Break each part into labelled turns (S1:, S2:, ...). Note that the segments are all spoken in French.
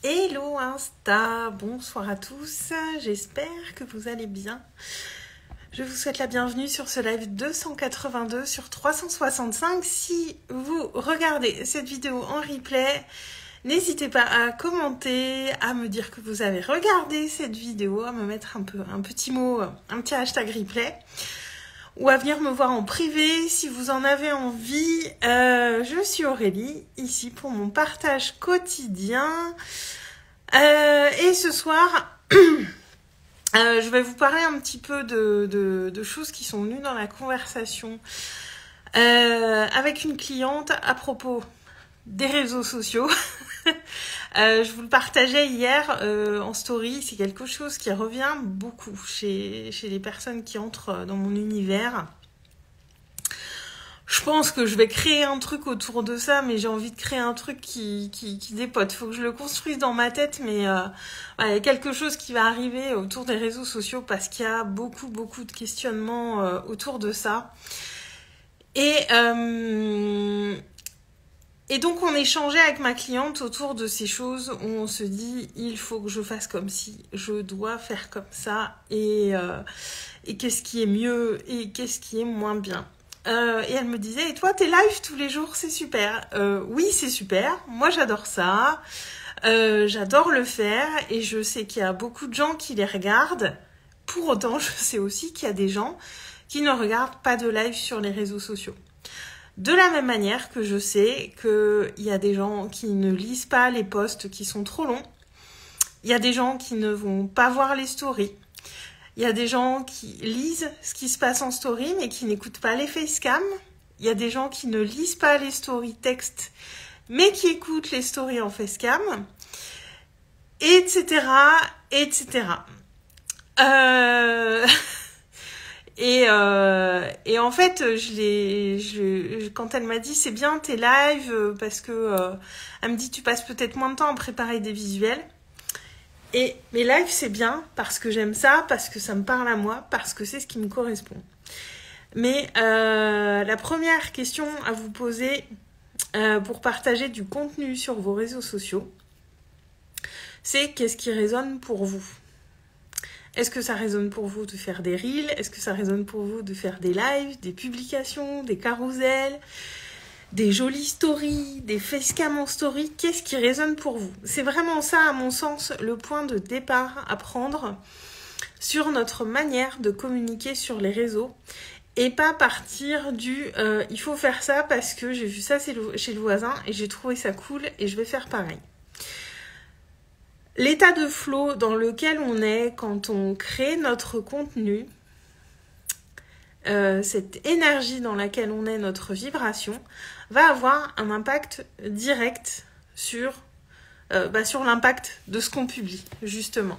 S1: Hello Insta, bonsoir à tous, j'espère que vous allez bien. Je vous souhaite la bienvenue sur ce live 282 sur 365. Si vous regardez cette vidéo en replay, n'hésitez pas à commenter, à me dire que vous avez regardé cette vidéo, à me mettre un petit mot, un petit hashtag replay, ou à venir me voir en privé si vous en avez envie. Je suis Aurélie, ici pour mon partage quotidien. Et ce soir, je vais vous parler un petit peu de choses qui sont venues dans la conversation avec une cliente à propos des réseaux sociaux. Je vous le partageais hier en story, c'est quelque chose qui revient beaucoup chez les personnes qui entrent dans mon univers. Je pense que je vais créer un truc autour de ça, mais j'ai envie de créer un truc qui dépote. Faut que je le construise dans ma tête, mais voilà, il y a quelque chose qui va arriver autour des réseaux sociaux parce qu'il y a beaucoup de questionnements autour de ça. Et donc on échangeait avec ma cliente autour de ces choses où on se dit il faut que je fasse comme ci, je dois faire comme ça, et qu'est-ce qui est mieux et qu'est-ce qui est moins bien. Et elle me disait, et toi, tes lives tous les jours, c'est super. Oui, c'est super. Moi, j'adore ça. J'adore le faire. Et je sais qu'il y a beaucoup de gens qui les regardent. Pour autant, je sais aussi qu'il y a des gens qui ne regardent pas de live sur les réseaux sociaux. De la même manière que je sais qu'il y a des gens qui ne lisent pas les posts qui sont trop longs. Il y a des gens qui ne vont pas voir les stories. Il y a des gens qui lisent ce qui se passe en story, mais qui n'écoutent pas les facecam. Il y a des gens qui ne lisent pas les stories texte, mais qui écoutent les stories en facecam, etc., etc. Et en fait, quand elle m'a dit c'est bien tes lives, parce que elle me dit tu passes peut-être moins de temps à préparer des visuels. Et mes lives, c'est bien parce que j'aime ça, parce que ça me parle à moi, parce que c'est ce qui me correspond. Mais la première question à vous poser pour partager du contenu sur vos réseaux sociaux, c'est qu'est-ce qui résonne pour vous ? Est-ce que ça résonne pour vous de faire des reels ? Est-ce que ça résonne pour vous de faire des lives, des publications, des carousels ? Des jolies stories, des facecam en story, qu'est-ce qui résonne pour vous ? C'est vraiment ça, à mon sens, le point de départ à prendre sur notre manière de communiquer sur les réseaux et pas partir du « il faut faire ça parce que j'ai vu ça chez le voisin et j'ai trouvé ça cool et je vais faire pareil ». L'état de flow dans lequel on est quand on crée notre contenu, cette énergie dans laquelle on est, notre vibration, va avoir un impact direct sur l'impact de ce qu'on publie, justement.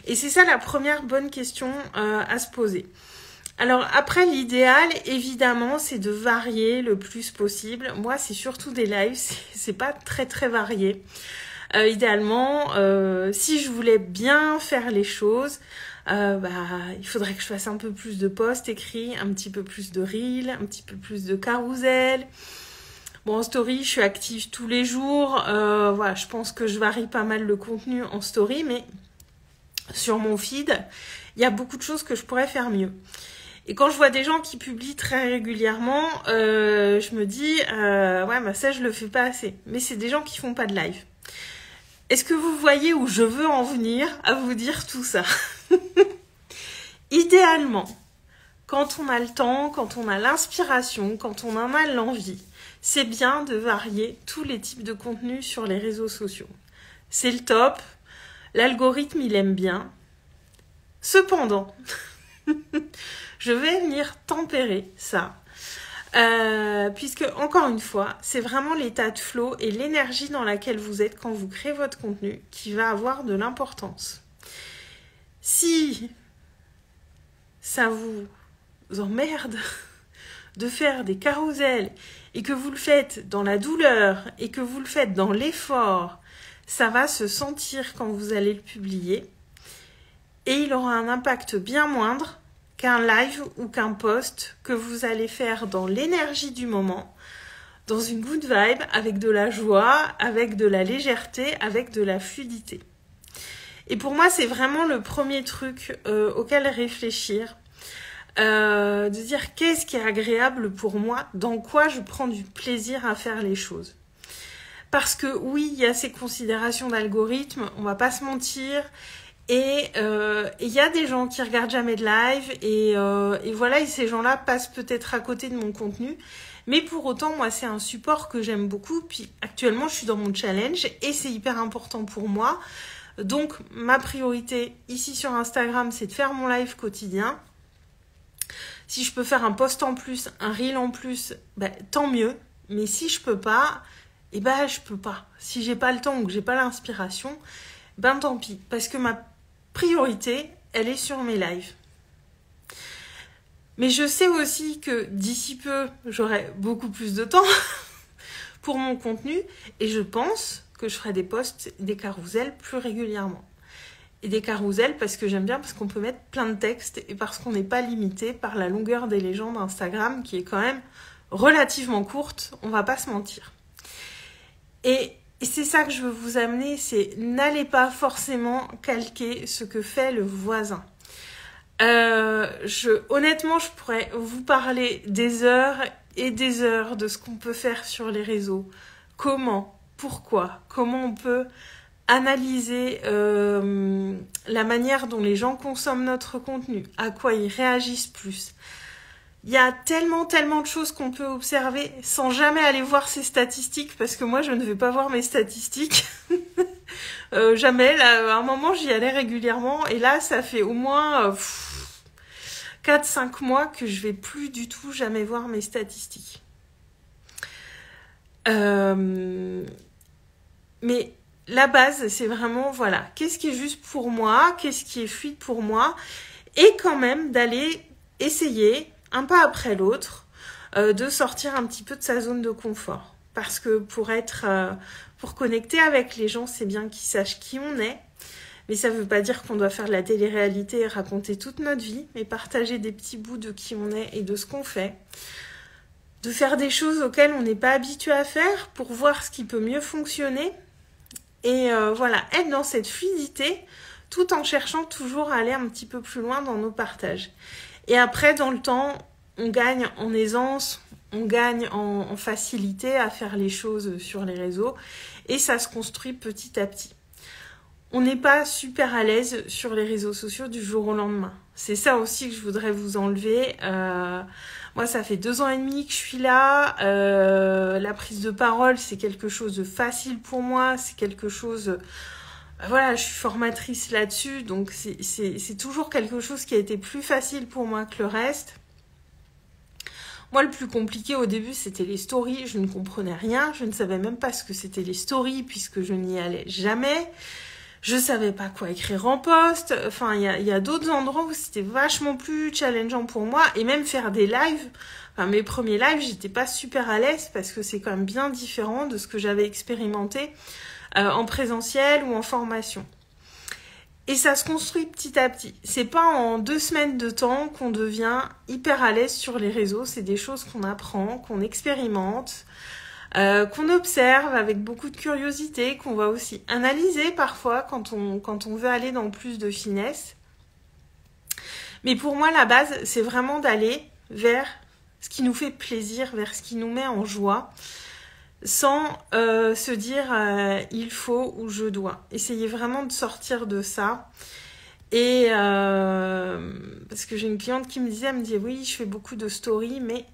S1: Et c'est ça la première bonne question à se poser. Alors après, l'idéal, évidemment, c'est de varier le plus possible. Moi, c'est surtout des lives, c'est pas très varié. Idéalement, si je voulais bien faire les choses, il faudrait que je fasse un peu plus de posts écrits, un petit peu plus de reels, un petit peu plus de carousel. Bon, en story, je suis active tous les jours. Voilà, je pense que je varie pas mal le contenu en story, mais sur mon feed, il y a beaucoup de choses que je pourrais faire mieux. Et quand je vois des gens qui publient très régulièrement, je me dis, ça, je le fais pas assez. Mais c'est des gens qui font pas de live. Est-ce que vous voyez où je veux en venir à vous dire tout ça ? Idéalement, quand on a le temps, quand on a l'inspiration, quand on en a l'envie, c'est bien de varier tous les types de contenus sur les réseaux sociaux. C'est le top, l'algorithme il aime bien. Cependant, je vais venir tempérer ça. Puisque, encore une fois, c'est vraiment l'état de flow et l'énergie dans laquelle vous êtes quand vous créez votre contenu qui va avoir de l'importance. Si ça vous emmerde de faire des carousels et que vous le faites dans la douleur et que vous le faites dans l'effort, ça va se sentir quand vous allez le publier et il aura un impact bien moindre qu'un live ou qu'un post que vous allez faire dans l'énergie du moment, dans une good vibe, avec de la joie, avec de la légèreté, avec de la fluidité. Et pour moi, c'est vraiment le premier truc auquel réfléchir. De dire qu'est-ce qui est agréable pour moi, dans quoi je prends du plaisir à faire les choses. Parce que oui, il y a ces considérations d'algorithme, on va pas se mentir, et il y a des gens qui regardent jamais de live, et voilà, et ces gens-là passent peut-être à côté de mon contenu, mais pour autant, moi, c'est un support que j'aime beaucoup, puis actuellement, je suis dans mon challenge, et c'est hyper important pour moi. Donc, ma priorité ici sur Instagram, c'est de faire mon live quotidien. Si je peux faire un post en plus, un reel en plus, ben, tant mieux. Mais si je peux pas, eh ben, je peux pas. Si j'ai pas le temps ou que j'ai pas l'inspiration, ben tant pis. Parce que ma priorité, elle est sur mes lives. Mais je sais aussi que d'ici peu, j'aurai beaucoup plus de temps pour mon contenu. Et je pense que je ferai des posts, des carousels plus régulièrement. Et des carousels parce que j'aime bien, parce qu'on peut mettre plein de textes et parce qu'on n'est pas limité par la longueur des légendes Instagram qui est quand même relativement courte, on va pas se mentir. Et c'est ça que je veux vous amener, c'est n'allez pas forcément calquer ce que fait le voisin. Honnêtement, je pourrais vous parler des heures et des heures de ce qu'on peut faire sur les réseaux. Comment ? Pourquoi ? Comment on peut analyser la manière dont les gens consomment notre contenu, à quoi ils réagissent plus. Il y a tellement de choses qu'on peut observer sans jamais aller voir ces statistiques, parce que moi, je ne vais pas voir mes statistiques. Jamais. Là, à un moment, j'y allais régulièrement, et là, ça fait au moins 4-5 mois que je vais plus du tout jamais voir mes statistiques. Mais la base, c'est vraiment, voilà, qu'est-ce qui est juste pour moi, qu'est-ce qui est fluide pour moi, et quand même d'aller essayer, un pas après l'autre, de sortir un petit peu de sa zone de confort. Parce que pour connecter avec les gens, c'est bien qu'ils sachent qui on est, mais ça ne veut pas dire qu'on doit faire de la télé-réalité et raconter toute notre vie, mais partager des petits bouts de qui on est et de ce qu'on fait. De faire des choses auxquelles on n'est pas habitué à faire pour voir ce qui peut mieux fonctionner. Et voilà, être dans cette fluidité tout en cherchant toujours à aller un petit peu plus loin dans nos partages. Et après, dans le temps, on gagne en aisance, on gagne en facilité à faire les choses sur les réseaux et ça se construit petit à petit. On n'est pas super à l'aise sur les réseaux sociaux du jour au lendemain. C'est ça aussi que je voudrais vous enlever. Moi, ça fait 2 ans et demi que je suis là. La prise de parole, c'est quelque chose de facile pour moi. C'est quelque chose... voilà, je suis formatrice là-dessus. Donc, c'est toujours quelque chose qui a été plus facile pour moi que le reste. Moi, le plus compliqué au début, c'était les stories. Je ne comprenais rien. Je ne savais même pas ce que c'était les stories puisque je n'y allais jamais. Je savais pas quoi écrire en post. Enfin, il y a d'autres endroits où c'était vachement plus challengeant pour moi. Et même faire des lives. Enfin, mes premiers lives, j'étais pas super à l'aise parce que c'est quand même bien différent de ce que j'avais expérimenté en présentiel ou en formation. Et ça se construit petit à petit. C'est pas en 2 semaines de temps qu'on devient hyper à l'aise sur les réseaux. C'est des choses qu'on apprend, qu'on expérimente. Qu'on observe avec beaucoup de curiosité, qu'on va aussi analyser parfois quand on veut aller dans plus de finesse. Mais pour moi, la base, c'est vraiment d'aller vers ce qui nous fait plaisir, vers ce qui nous met en joie, sans se dire il faut ou je dois. Essayez vraiment de sortir de ça. Et parce que j'ai une cliente qui me disait, elle me dit oui, je fais beaucoup de stories, mais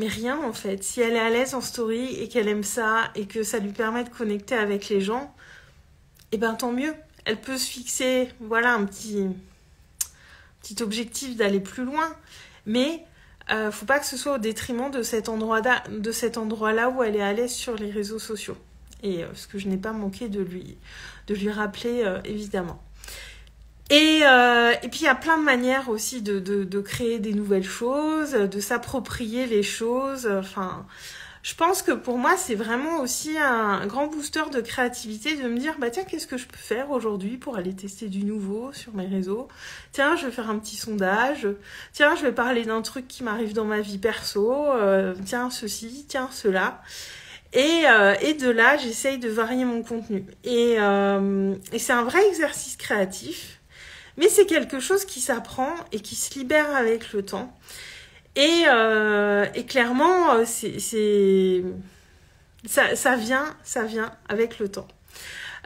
S1: rien en fait. Si elle est à l'aise en story et qu'elle aime ça et que ça lui permet de connecter avec les gens, eh ben tant mieux. Elle peut se fixer, voilà, un petit objectif d'aller plus loin. Mais faut pas que ce soit au détriment de cet endroit-là où elle est à l'aise sur les réseaux sociaux. Et ce que je n'ai pas manqué de lui rappeler évidemment. Et puis il y a plein de manières aussi de créer des nouvelles choses, de s'approprier les choses. Enfin, je pense que pour moi, c'est vraiment aussi un grand booster de créativité de me dire, bah tiens, qu'est-ce que je peux faire aujourd'hui pour aller tester du nouveau sur mes réseaux? Tiens, je vais faire un petit sondage. Tiens, je vais parler d'un truc qui m'arrive dans ma vie perso. Tiens, ceci, tiens, cela. Et de là, j'essaye de varier mon contenu. Et c'est un vrai exercice créatif, mais c'est quelque chose qui s'apprend et qui se libère avec le temps. Et clairement, ça vient avec le temps.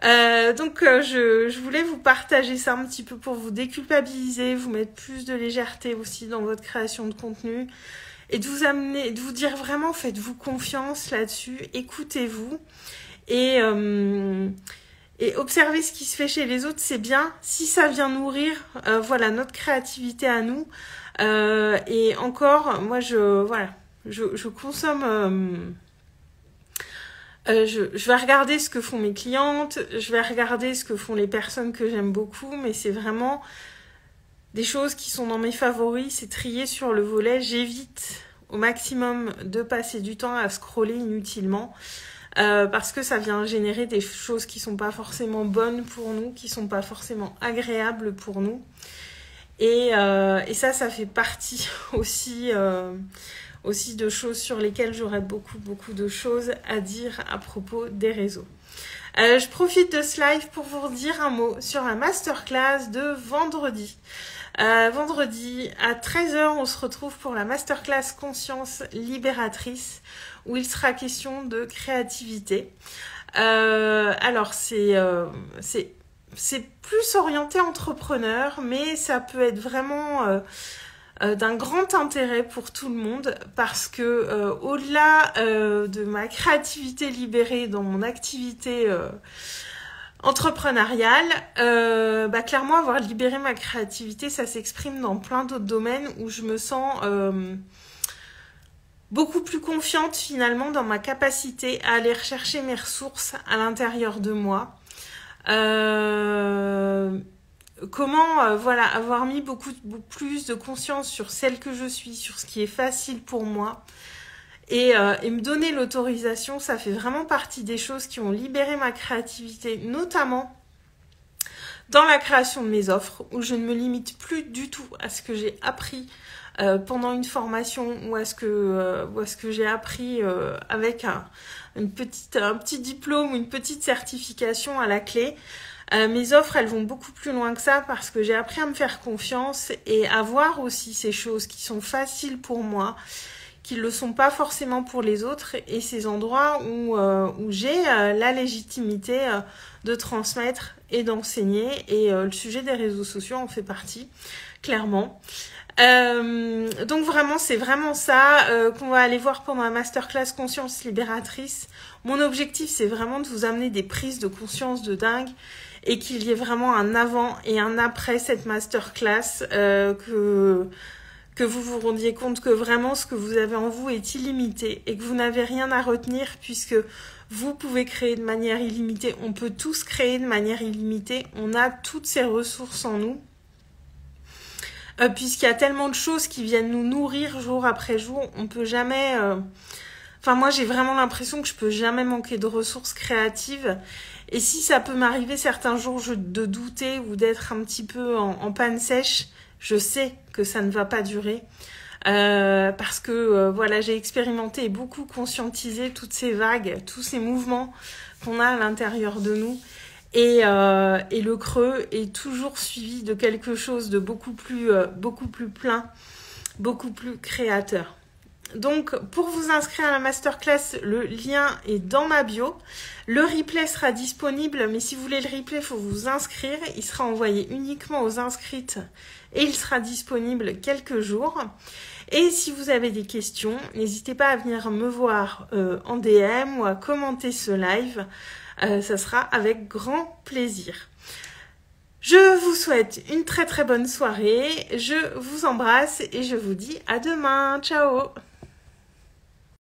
S1: Donc, je voulais vous partager ça un petit peu pour vous déculpabiliser, vous mettre plus de légèreté aussi dans votre création de contenu et de vous amener, de vous dire vraiment, faites-vous confiance là-dessus, écoutez-vous et observez ce qui se fait chez les autres, c'est bien. Si ça vient nourrir, voilà, notre créativité à nous. Et encore, moi, je consomme. Je vais regarder ce que font mes clientes, je vais regarder ce que font les personnes que j'aime beaucoup, mais c'est vraiment des choses qui sont dans mes favoris, c'est trier sur le volet. J'évite au maximum de passer du temps à scroller inutilement. Parce que ça vient générer des choses qui sont pas forcément bonnes pour nous, qui sont pas forcément agréables pour nous. Et ça fait partie aussi de choses sur lesquelles j'aurais beaucoup de choses à dire à propos des réseaux. Je profite de ce live pour vous dire un mot sur la masterclass de vendredi. Vendredi à 13h, on se retrouve pour la masterclass Conscience Libératrice où il sera question de créativité. Alors, c'est plus orienté entrepreneur, mais ça peut être vraiment d'un grand intérêt pour tout le monde parce que au-delà de ma créativité libérée dans mon activité entrepreneuriale, clairement avoir libéré ma créativité, ça s'exprime dans plein d'autres domaines où je me sens beaucoup plus confiante finalement dans ma capacité à aller rechercher mes ressources à l'intérieur de moi. Comment avoir mis beaucoup plus de conscience sur celle que je suis, sur ce qui est facile pour moi et me donner l'autorisation, ça fait vraiment partie des choses qui ont libéré ma créativité, notamment dans la création de mes offres, où je ne me limite plus du tout à ce que j'ai appris pendant une formation ou à ce que j'ai appris avec un petit diplôme ou une petite certification à la clé. Mes offres, elles vont beaucoup plus loin que ça parce que j'ai appris à me faire confiance et à voir aussi ces choses qui sont faciles pour moi, qui ne le sont pas forcément pour les autres et ces endroits où j'ai la légitimité de transmettre et d'enseigner et le sujet des réseaux sociaux en fait partie, clairement. Donc vraiment, c'est vraiment ça qu'on va aller voir pour ma masterclass Conscience Libératrice. Mon objectif, c'est vraiment de vous amener des prises de conscience de dingue et qu'il y ait vraiment un avant et un après cette masterclass, que vous vous rendiez compte que vraiment ce que vous avez en vous est illimité et que vous n'avez rien à retenir puisque vous pouvez créer de manière illimitée. On peut tous créer de manière illimitée. On a toutes ces ressources en nous. Puisqu'il y a tellement de choses qui viennent nous nourrir jour après jour, on peut jamais... Enfin, moi, j'ai vraiment l'impression que je peux jamais manquer de ressources créatives. Et si ça peut m'arriver certains jours de douter ou d'être un petit peu en panne sèche, je sais que ça ne va pas durer. Parce que j'ai expérimenté et beaucoup conscientisé toutes ces vagues, tous ces mouvements qu'on a à l'intérieur de nous. Et le creux est toujours suivi de quelque chose de beaucoup plus plein, beaucoup plus créateur. Donc, pour vous inscrire à la masterclass, le lien est dans ma bio. Le replay sera disponible, mais si vous voulez le replay, il faut vous inscrire. Il sera envoyé uniquement aux inscrites et il sera disponible quelques jours. Et si vous avez des questions, n'hésitez pas à venir me voir en DM ou à commenter ce live. Ça sera avec grand plaisir. Je vous souhaite une très très bonne soirée. Je vous embrasse et je vous dis à demain. Ciao!